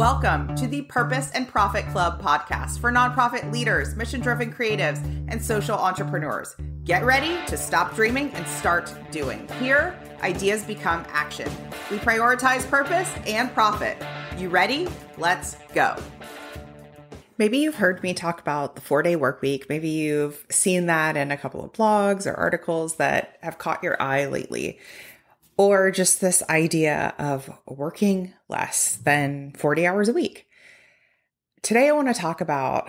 Welcome to the Purpose and Profit Club podcast for nonprofit leaders, mission-driven creatives, and social entrepreneurs. Get ready to stop dreaming and start doing. Here, ideas become action. We prioritize purpose and profit. You ready? Let's go. Maybe you've heard me talk about the 4-day work week. Maybe you've seen that in a couple of blogs or articles that have caught your eye lately. Or just this idea of working less than 40 hours a week. Today, I want to talk about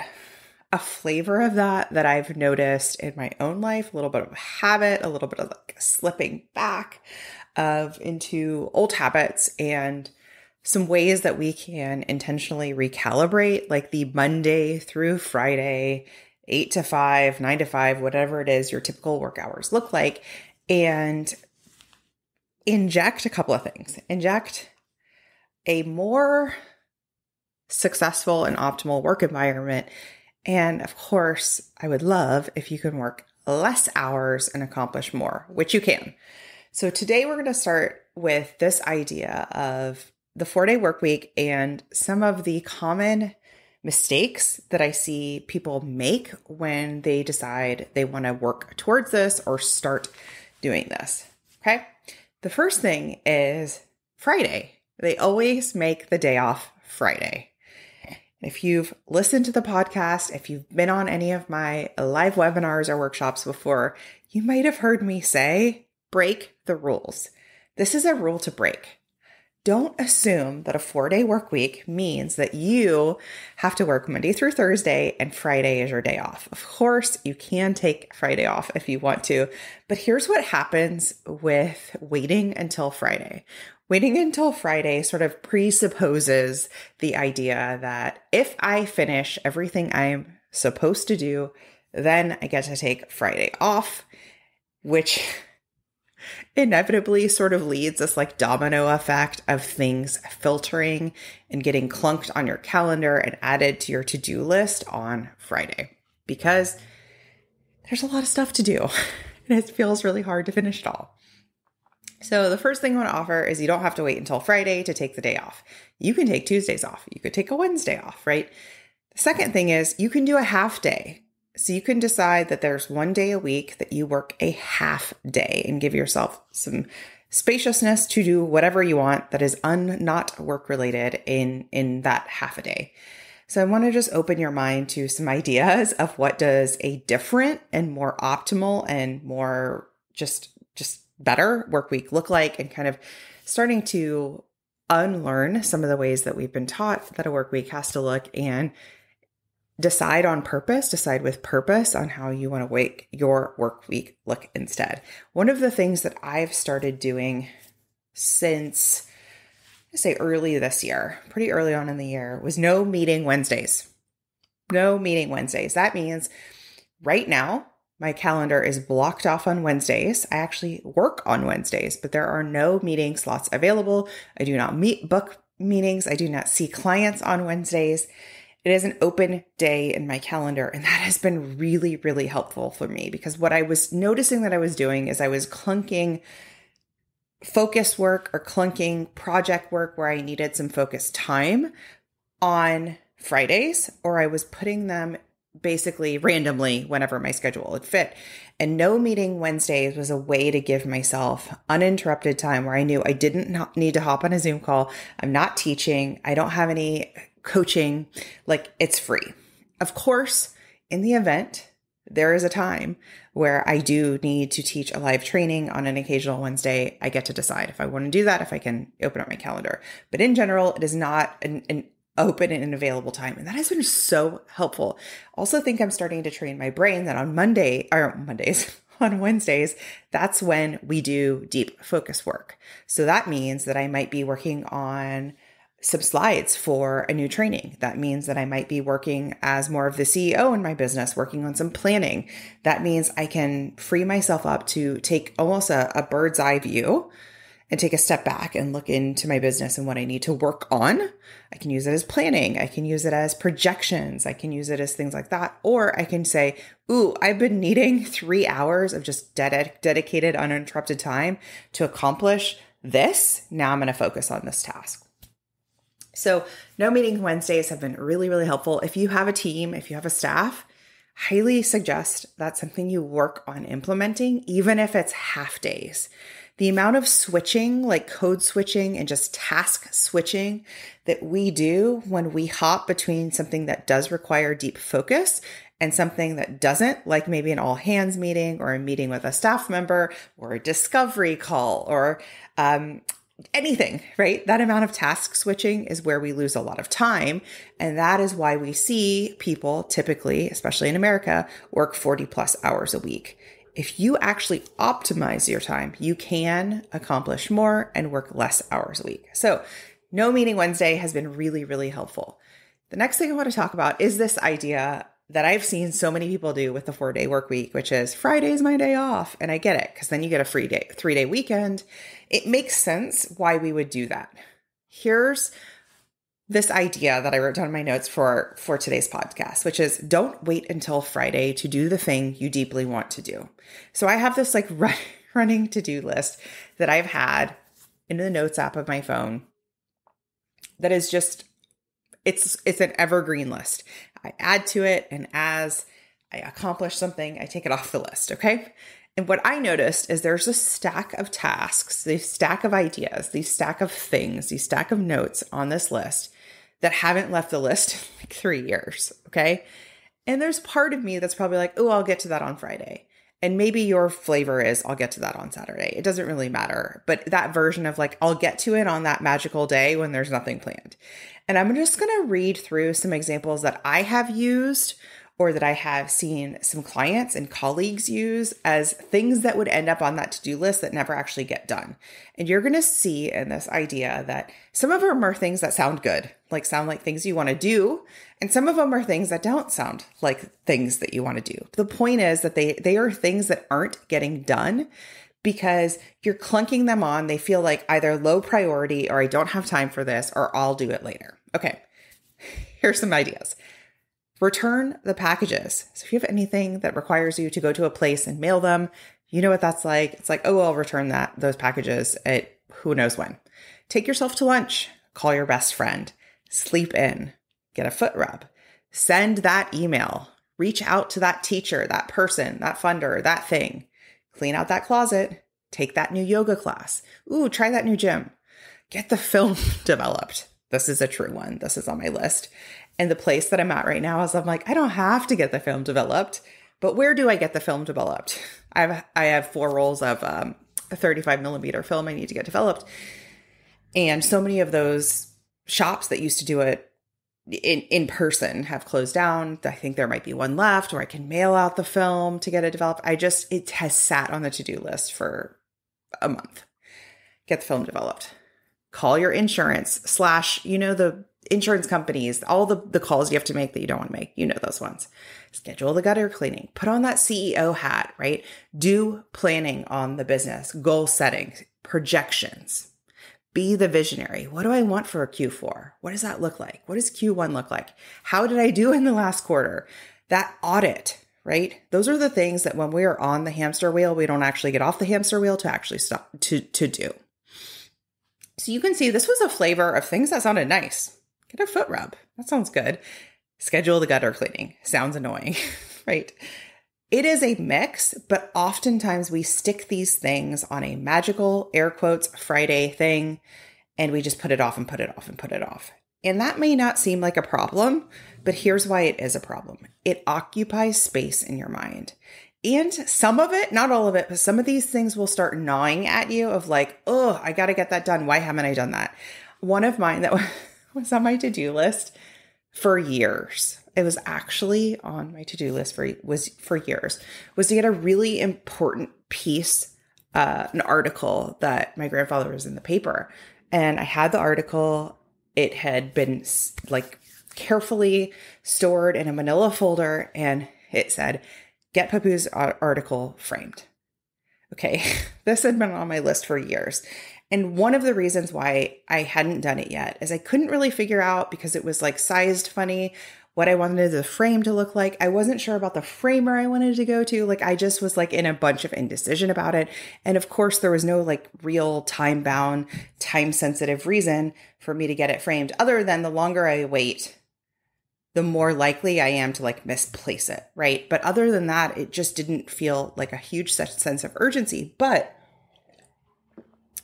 a flavor of that I've noticed in my own life, a little bit of a habit, a little bit of like slipping back into old habits, and some ways that we can intentionally recalibrate, like the Monday through Friday, 8 to 5, 9 to 5, whatever it is your typical work hours look like, and inject a couple of things. Inject a more successful and optimal work environment. And of course, I would love if you can work less hours and accomplish more, which you can. So today we're going to start with this idea of the 4-day work week and some of the common mistakes that I see people make when they decide they want to work towards this or start doing this. Okay. The first thing is Friday. They always make the day off Friday. If you've listened to the podcast, if you've been on any of my live webinars or workshops before, you might have heard me say, break the rules. This is a rule to break. Don't assume that a 4-day work week means that you have to work Monday through Thursday and Friday is your day off. Of course, you can take Friday off if you want to, but here's what happens with waiting until Friday. Waiting until Friday sort of presupposes the idea that if I finish everything I'm supposed to do, then I get to take Friday off, which inevitably sort of leads this like domino effect of things filtering and getting clunked on your calendar and added to your to-do list on Friday, because there's a lot of stuff to do and it feels really hard to finish it all. So the first thing I want to offer is you don't have to wait until Friday to take the day off. You can take Tuesdays off. You could take a Wednesday off, right? The second thing is you can do a half day. So you can decide that there's one day a week that you work a half day and give yourself some spaciousness to do whatever you want that is not work related in that half a day. So I want to just open your mind to some ideas of what does a different and more optimal and more just better work week look like, and kind of starting to unlearn some of the ways that we've been taught that a work week has to look, and decide with purpose on how you want to make your work week look instead. One of the things that I've started doing since, I say early this year, pretty early on in the year, was no meeting Wednesdays. No meeting Wednesdays. That means right now, my calendar is blocked off on Wednesdays. I actually work on Wednesdays, but there are no meeting slots available. I do not book meetings. I do not see clients on Wednesdays. It is an open day in my calendar, and that has been really, really helpful for me, because what I was noticing that I was doing is I was clunking focus work or clunking project work where I needed some focused time on Fridays, or I was putting them basically randomly whenever my schedule would fit. And no meeting Wednesdays was a way to give myself uninterrupted time where I knew I didn't need to hop on a Zoom call. I'm not teaching. I don't have any coaching, like it's free. Of course, in the event there is a time where I do need to teach a live training on an occasional Wednesday, I get to decide if I want to do that, if I can open up my calendar. But in general, it is not an open and available time. And that has been so helpful. Also think I'm starting to train my brain that on Wednesdays, that's when we do deep focus work. So that means that I might be working on some slides for a new training. That means that I might be working as more of the CEO in my business, working on some planning. That means I can free myself up to take almost a bird's eye view and take a step back and look into my business and what I need to work on. I can use it as planning. I can use it as projections. I can use it as things like that. Or I can say, ooh, I've been needing 3 hours of just dedicated, uninterrupted time to accomplish this. Now I'm going to focus on this task. So no meeting Wednesdays have been really, really helpful. If you have a team, if you have a staff, highly suggest that's something you work on implementing, even if it's half days. The amount of switching, like code switching and just task switching that we do when we hop between something that does require deep focus and something that doesn't, like maybe an all hands meeting or a meeting with a staff member or a discovery call or anything, right? That amount of task switching is where we lose a lot of time. And that is why we see people typically, especially in America, work 40 plus hours a week. If you actually optimize your time, you can accomplish more and work less hours a week. So no meeting Wednesday has been really, really helpful. The next thing I want to talk about is this idea that I've seen so many people do with the 4-day work week, which is Friday's my day off. And I get it, because then you get a free day, 3-day weekend. It makes sense why we would do that. Here's this idea that I wrote down in my notes for today's podcast, which is don't wait until Friday to do the thing you deeply want to do. So I have this like running to-do list that I've had in the notes app of my phone that is just, it's an evergreen list. I add to it, and as I accomplish something, I take it off the list, okay? And what I noticed is there's a stack of tasks, this stack of ideas, these stack of things, these stack of notes on this list that haven't left the list in like 3 years, okay? And there's part of me that's probably like, oh, I'll get to that on Friday. And maybe your flavor is, I'll get to that on Saturday. It doesn't really matter. But that version of like, I'll get to it on that magical day when there's nothing planned. And I'm just going to read through some examples that I have used or that I have seen some clients and colleagues use as things that would end up on that to-do list that never actually get done. And you're going to see in this idea that some of them are things that sound good, like sound like things you want to do. And some of them are things that don't sound like things that you want to do. The point is that they are things that aren't getting done because you're clunking them on. They feel like either low priority or I don't have time for this or I'll do it later. Okay, here's some ideas. Return the packages. So if you have anything that requires you to go to a place and mail them, you know what that's like. It's like, oh, I'll return those packages at who knows when. Take yourself to lunch. Call your best friend. Sleep in. Get a foot rub. Send that email. Reach out to that teacher, that person, that funder, that thing. Clean out that closet. Take that new yoga class. Ooh, try that new gym. Get the film developed. This is a true one. This is on my list. And the place that I'm at right now is I'm like, I don't have to get the film developed, but where do I get the film developed? I have 4 rolls of a 35 millimeter film I need to get developed. And so many of those shops that used to do it in person have closed down. I think there might be one left where I can mail out the film to get it developed. It has sat on the to-do list for a month. Get the film developed. Call your insurance / the insurance companies, all the calls you have to make that you don't want to make. You know those ones. Schedule the gutter cleaning. Put on that CEO hat, right? Do planning on the business, goal setting, projections. Be the visionary. What do I want for a Q4? What does that look like? What does Q1 look like? How did I do in the last quarter? That audit, right? Those are the things that when we are on the hamster wheel, we don't actually get off the hamster wheel to actually stop to do. So you can see this was a flavor of things that sounded nice. Get a foot rub. That sounds good. Schedule the gutter cleaning. Sounds annoying, right? It is a mix, but oftentimes we stick these things on a magical, air quotes, Friday thing, and we just put it off and put it off and put it off. And that may not seem like a problem, but here's why it is a problem. It occupies space in your mind. And some of it, not all of it, but some of these things will start gnawing at you of like, oh, I got to get that done. Why haven't I done that? One of mine that was on my to-do list for years. It was actually on my to-do list for years, was to get a really important piece, an article that my grandfather was in the paper. And I had the article. It had been like carefully stored in a manila folder. And it said, get Papu's article framed. Okay, this had been on my list for years. And one of the reasons why I hadn't done it yet is I couldn't really figure out, because it was like sized funny, what I wanted the frame to look like. I wasn't sure about the framer I wanted to go to. Like I just was like in a bunch of indecision about it. And of course there was no like real time bound, time sensitive reason for me to get it framed other than the longer I wait, the more likely I am to like misplace it. Right. But other than that, it just didn't feel like a huge sense of urgency. But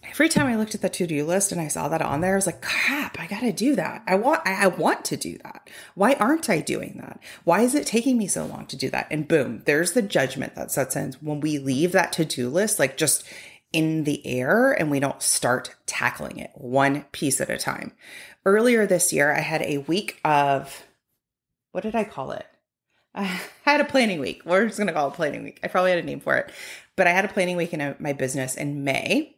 every time I looked at the to-do list and I saw that on there, I was like, crap, I got to do that. I want to do that. Why aren't I doing that? Why is it taking me so long to do that? And boom, there's the judgment that sets in when we leave that to-do list, like just in the air and we don't start tackling it one piece at a time. Earlier this year, I had a week of, what did I call it? I had a planning week. We're just going to call it planning week. I probably had a name for it, but I had a planning week in my business in May.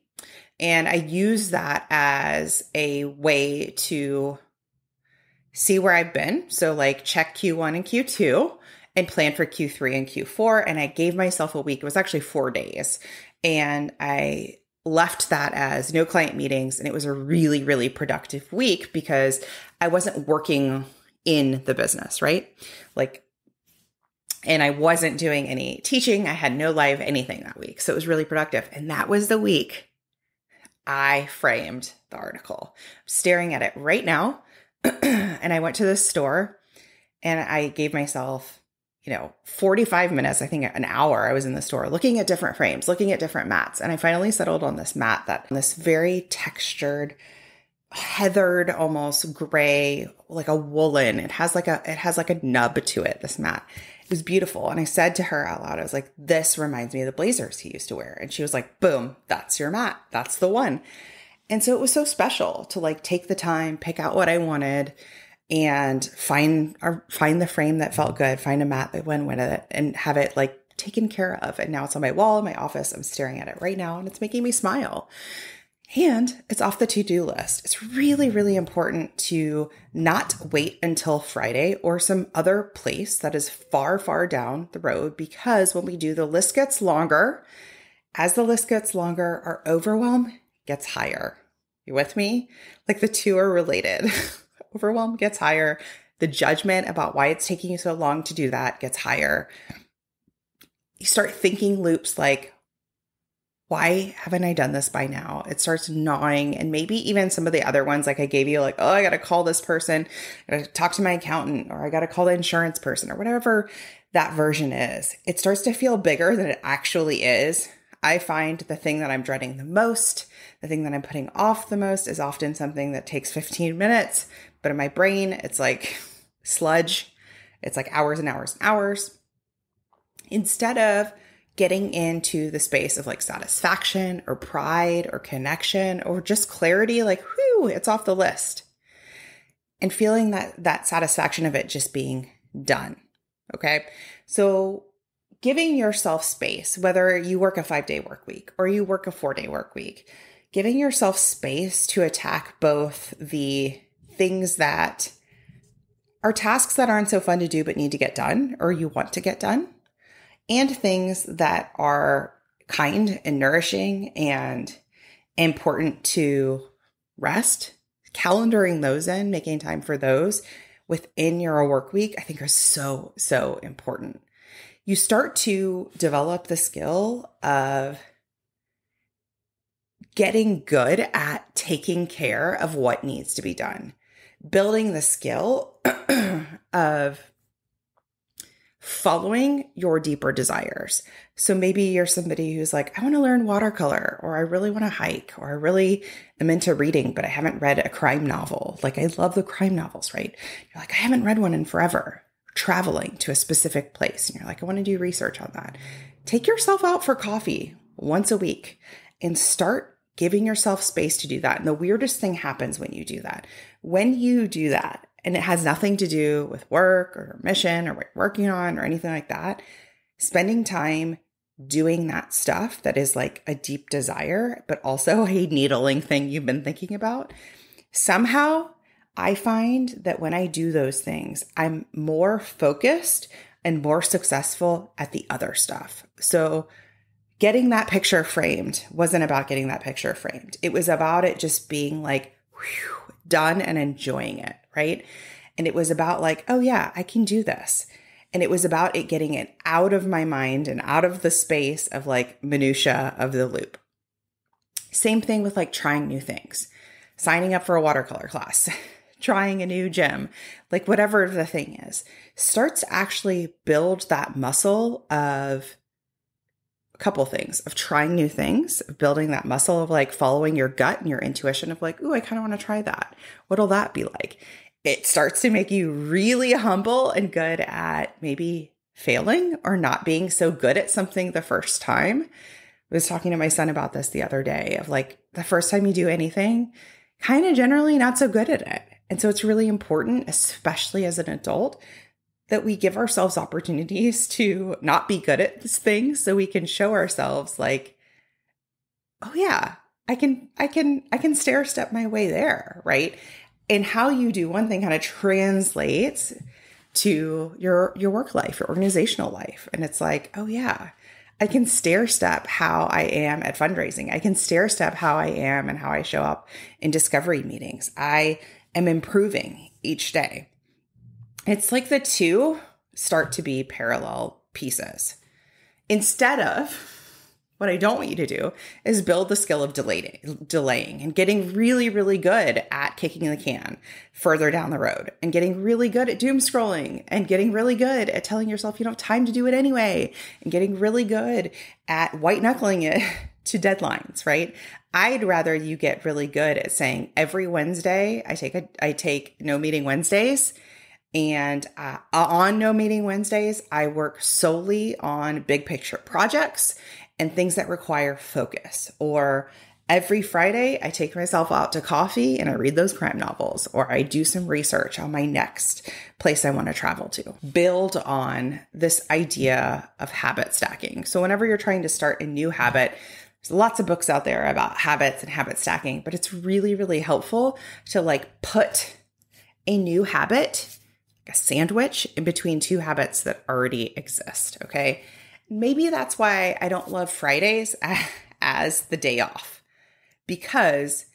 And I use that as a way to see where I've been. So like check Q1 and Q2 and plan for Q3 and Q4. And I gave myself a week. It was actually 4 days. And I left that as no client meetings. And it was a really, really productive week because I wasn't working in the business, right? And I wasn't doing any teaching. I had no live anything that week. So it was really productive. And that was the week I framed the article. I'm staring at it right now. And I went to the store and I gave myself, 45 minutes, I think an hour I was in the store looking at different frames, looking at different mats. And I finally settled on this mat this very textured, heathered, almost gray, like a woolen. It has like a nub to it, this mat. It was beautiful. And I said to her out loud, I was like, this reminds me of the blazers he used to wear. And she was like, boom, that's your mat. That's the one. And so it was so special to like take the time, pick out what I wanted and find the frame that felt good, find a mat that went with it and have it like taken care of. And now it's on my wall in my office. I'm staring at it right now and it's making me smile. And it's off the to-do list. It's really, really important to not wait until Friday or some other place that is far, far down the road, because when we do, the list gets longer. As the list gets longer, our overwhelm gets higher. You with me? Like the two are related. Overwhelm gets higher. The judgment about why it's taking you so long to do that gets higher. You start thinking loops like, why haven't I done this by now? It starts gnawing. And maybe even some of the other ones, like I gave you, like, oh, I got to call this person, I got to talk to my accountant, or I got to call the insurance person, or whatever that version is. It starts to feel bigger than it actually is. I find the thing that I'm dreading the most, the thing that I'm putting off the most is often something that takes 15 minutes, but in my brain, it's like sludge. It's like hours and hours and hours. Instead of getting into the space of like satisfaction or pride or connection or just clarity, like, whew, it's off the list. And feeling that satisfaction of it just being done. Okay. So giving yourself space, whether you work a 5-day work week or you work a 4-day work week, giving yourself space to attack both the things that are tasks that aren't so fun to do but need to get done or you want to get done, and things that are kind and nourishing and important to rest, calendaring those in, making time for those within your work week, I think are so, so important. You start to develop the skill of getting good at taking care of what needs to be done, building the skill of following your deeper desires. So maybe you're somebody who's like, I want to learn watercolor, or I really want to hike, or I really am into reading, but I haven't read a crime novel. Like I love the crime novels, right? You're like, I haven't read one in forever. Traveling to a specific place. And you're like, I want to do research on that. Take yourself out for coffee once a week and start giving yourself space to do that. And the weirdest thing happens when you do that. When you do that, and it has nothing to do with work or mission or what you're working on or anything like that, spending time doing that stuff that is like a deep desire, but also a needling thing you've been thinking about, somehow I find that when I do those things, I'm more focused and more successful at the other stuff. So getting that picture framed wasn't about getting that picture framed. It was about it just being like, whew, done and enjoying it, right? And it was about like, oh yeah, I can do this. And it was about it getting it out of my mind and out of the space of like minutia of the loop. Same thing with like trying new things, signing up for a watercolor class, trying a new gym, like whatever the thing is, start to actually build that muscle of a couple things, of trying new things, of building that muscle of like following your gut and your intuition of like, ooh, I kind of want to try that. What'll that be like? It starts to make you really humble and good at maybe failing or not being so good at something the first time. I was talking to my son about this the other day of like the first time you do anything, kind of generally not so good at it. And so it's really important, especially as an adult, that we give ourselves opportunities to not be good at this thing so we can show ourselves like, oh yeah, I can stair step my way there, right? And how you do one thing kind of translates to your work life, your organizational life. And it's like, oh yeah, I can stair step how I am at fundraising. I can stair step how I am and how I show up in discovery meetings. I am improving each day. It's like the two start to be parallel pieces. Instead of, what I don't want you to do is build the skill of delaying and getting really, really good at kicking the can further down the road and getting really good at doom scrolling and getting really good at telling yourself you don't have time to do it anyway and getting really good at white knuckling it to deadlines, right? I'd rather you get really good at saying every Wednesday, I take no meeting Wednesdays. And on no meeting Wednesdays, I work solely on big picture projects and things that require focus. Or every Friday, I take myself out to coffee and I read those crime novels, or I do some research on my next place I want to travel to. Build on this idea of habit stacking. So whenever you're trying to start a new habit, there's lots of books out there about habits and habit stacking, but it's really, really helpful to like put a new habit, like a sandwich, in between two habits that already exist, okay? Maybe that's why I don't love Fridays as the day off, because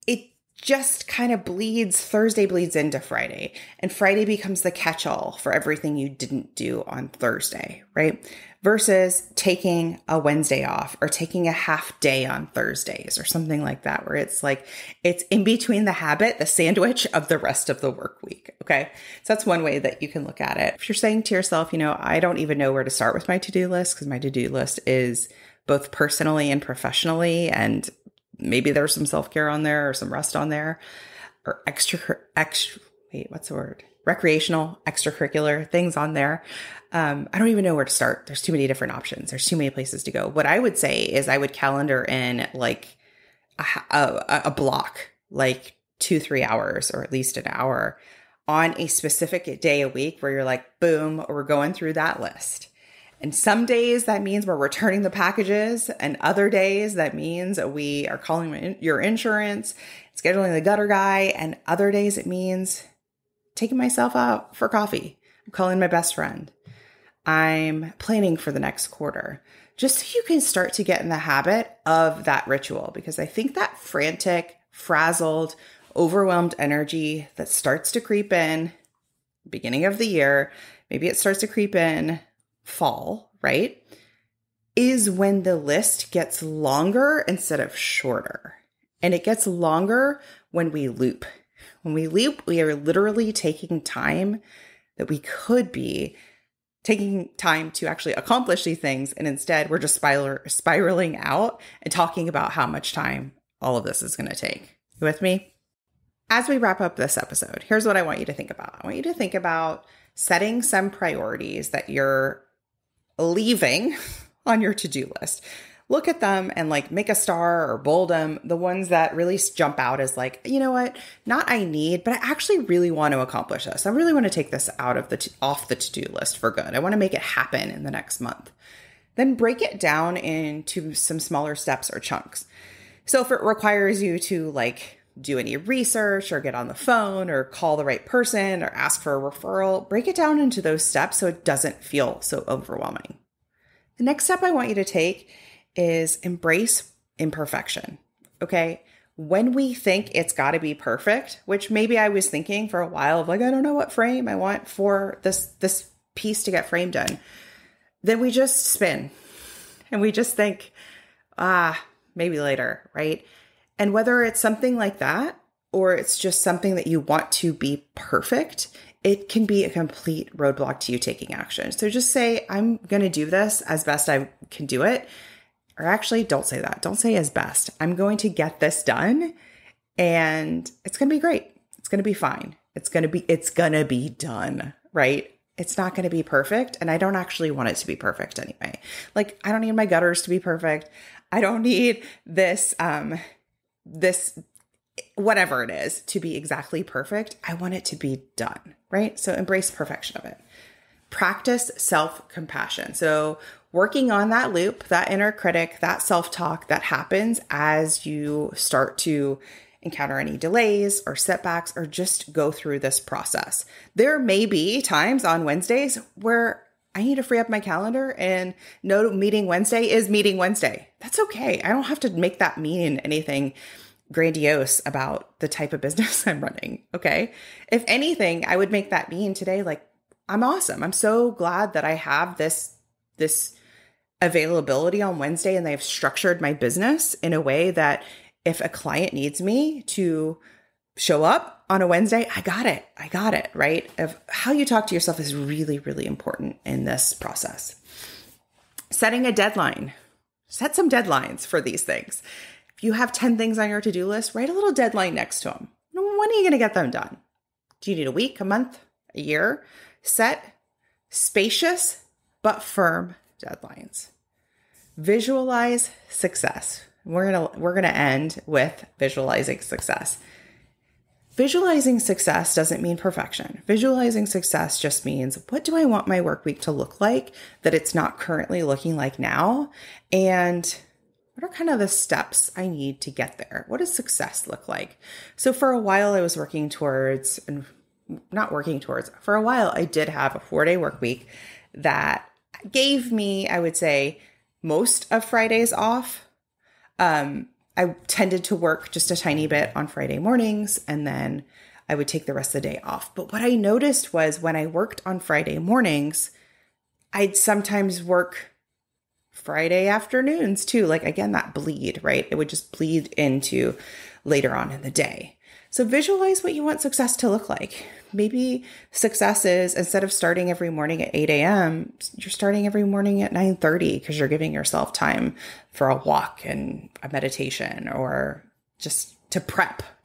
it just kind of Thursday bleeds into Friday, and Friday becomes the catch-all for everything you didn't do on Thursday, right? Versus taking a Wednesday off or taking a half day on Thursdays or something like that, where it's like, it's in between the habit, the sandwich of the rest of the work week. Okay. So that's one way that you can look at it. If you're saying to yourself, I don't even know where to start with my to-do list, because my to-do list is both personally and professionally, and maybe there's some self-care on there or some rest on there, or recreational, extracurricular things on there. I don't even know where to start. There's too many different options. There's too many places to go. What I would say is I would calendar in like a block, like 2-3 hours, or at least an hour on a specific day a week where you're like, boom, we're going through that list. And some days that means we're returning the packages, and other days that means we are calling your insurance, scheduling the gutter guy, and other days it means taking myself out for coffee. I'm calling my best friend. I'm planning for the next quarter, just so you can start to get in the habit of that ritual. Because I think that frantic, frazzled, overwhelmed energy that starts to creep in beginning of the year, maybe it starts to creep in fall, right? Is when the list gets longer instead of shorter. And it gets longer when we loop. When we loop, we are literally taking time that we could be taking time to actually accomplish these things. And instead, we're just spiraling out and talking about how much time all of this is going to take. You with me? As we wrap up this episode, here's what I want you to think about. I want you to think about setting some priorities that you're leaving on your to-do list. Look at them and like make a star or bold them, the ones that really jump out as like, you know what, not I need, but I actually really want to accomplish this. I really want to take this out of off the to-do list for good. I want to make it happen in the next month. Then break it down into some smaller steps or chunks. So if it requires you to like do any research or get on the phone or call the right person or ask for a referral, break it down into those steps so it doesn't feel so overwhelming. The next step I want you to take is embrace imperfection. Okay. when we think it's got to be perfect, which maybe I was thinking for a while of like, I don't know what frame I want for this piece to get framed in, then we just spin and we just think, maybe later, right? And whether it's something like that, or it's just something that you want to be perfect, it can be a complete roadblock to you taking action. So just say, I'm going to do this as best I can do it. Or actually, don't say that. Don't say as best. I'm going to get this done and it's going to be great. It's going to be fine. It's going to be done, right? It's not going to be perfect. And I don't actually want it to be perfect anyway. Like, I don't need my gutters to be perfect. I don't need this whatever it is to be exactly perfect. I want it to be done, right? So embrace perfection of it. Practice self-compassion. So working on that loop, that inner critic, that self-talk that happens as you start to encounter any delays or setbacks or just go through this process. There may be times on Wednesdays where I need to free up my calendar and no meeting Wednesday is meeting Wednesday. That's okay. I don't have to make that mean anything grandiose about the type of business I'm running. Okay. If anything, I would make that mean today, like, I'm awesome. I'm so glad that I have this availability on Wednesday and they've structured my business in a way that if a client needs me to show up on a Wednesday, I got it, right? Of how you talk to yourself is really, really important in this process. Setting a deadline. Set some deadlines for these things. If you have 10 things on your to-do list, write a little deadline next to them. When are you going to get them done? Do you need a week, a month, a year? Set spacious but firm deadlines. Visualize success. We're going to end with visualizing success. Visualizing success doesn't mean perfection. Visualizing success just means, what do I want my work week to look like that it's not currently looking like now? And what are kind of the steps I need to get there? What does success look like? So for a while I was for a while I did have a 4-day work week that gave me, I would say, most of Fridays off. I tended to work just a tiny bit on Friday mornings and then I would take the rest of the day off. But what I noticed was when I worked on Friday mornings, I'd sometimes work Friday afternoons too. Like, again, that bleed, right? It would just bleed into later on in the day. So visualize what you want success to look like. Maybe success is, instead of starting every morning at 8 a.m., you're starting every morning at 9:30 because you're giving yourself time for a walk and a meditation, or just to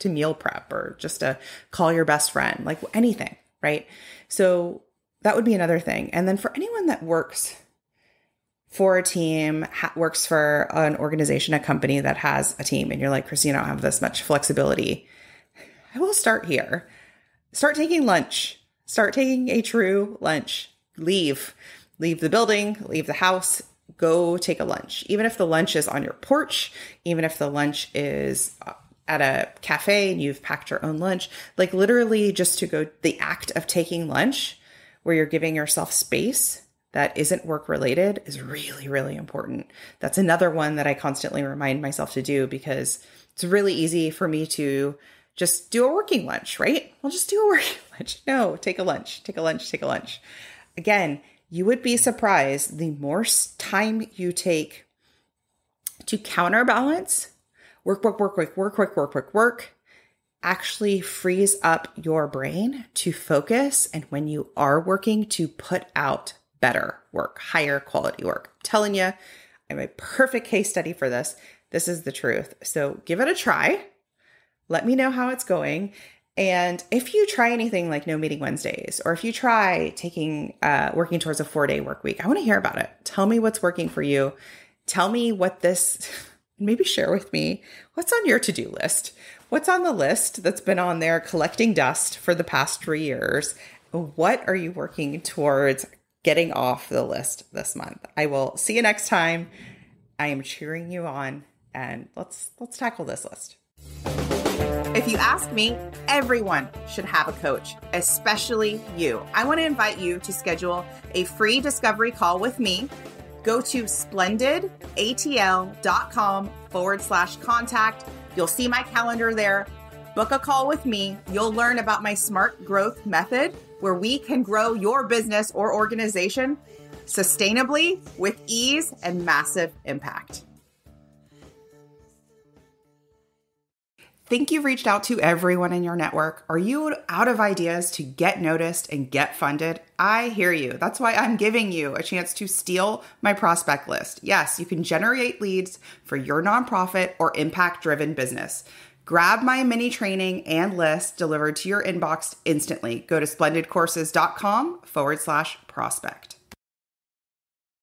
meal prep, or just to call your best friend, like anything, right? So that would be another thing. And then for anyone that works for a team, works for an organization, a company that has a team, and you're like, Christine, I don't have this much flexibility. I will start here. Start taking lunch. Start taking a true lunch. Leave the building, leave the house, go take a lunch. Even if the lunch is on your porch, even if the lunch is at a cafe and you've packed your own lunch, like literally just to go, the act of taking lunch where you're giving yourself space that isn't work related is really, really important. That's another one that I constantly remind myself to do, because it's really easy for me to just do a working lunch, right? Well, just do a working lunch. No, take a lunch. Again, you would be surprised the more time you take to counterbalance work, actually frees up your brain to focus. And when you are working, to put out better work, higher quality work. I'm telling you, I'm a perfect case study for this. This is the truth. So give it a try. Let me know how it's going. And if you try anything like no meeting Wednesdays, or if you try working towards a 4-day work week, I want to hear about it. Tell me what's working for you. Tell me maybe share with me what's on your to-do list. What's on the list that's been on there collecting dust for the past 3 years? What are you working towards getting off the list this month? I will see you next time. I am cheering you on, and let's tackle this list. If you ask me, everyone should have a coach, especially you. I want to invite you to schedule a free discovery call with me. Go to splendidatl.com/contact. You'll see my calendar there. Book a call with me. You'll learn about my smart growth method where we can grow your business or organization sustainably with ease and massive impact. Think you've reached out to everyone in your network? Are you out of ideas to get noticed and get funded? I hear you. That's why I'm giving you a chance to steal my prospect list. Yes, you can generate leads for your nonprofit or impact-driven business. Grab my mini training and list delivered to your inbox instantly. Go to splendidcourses.com/prospect.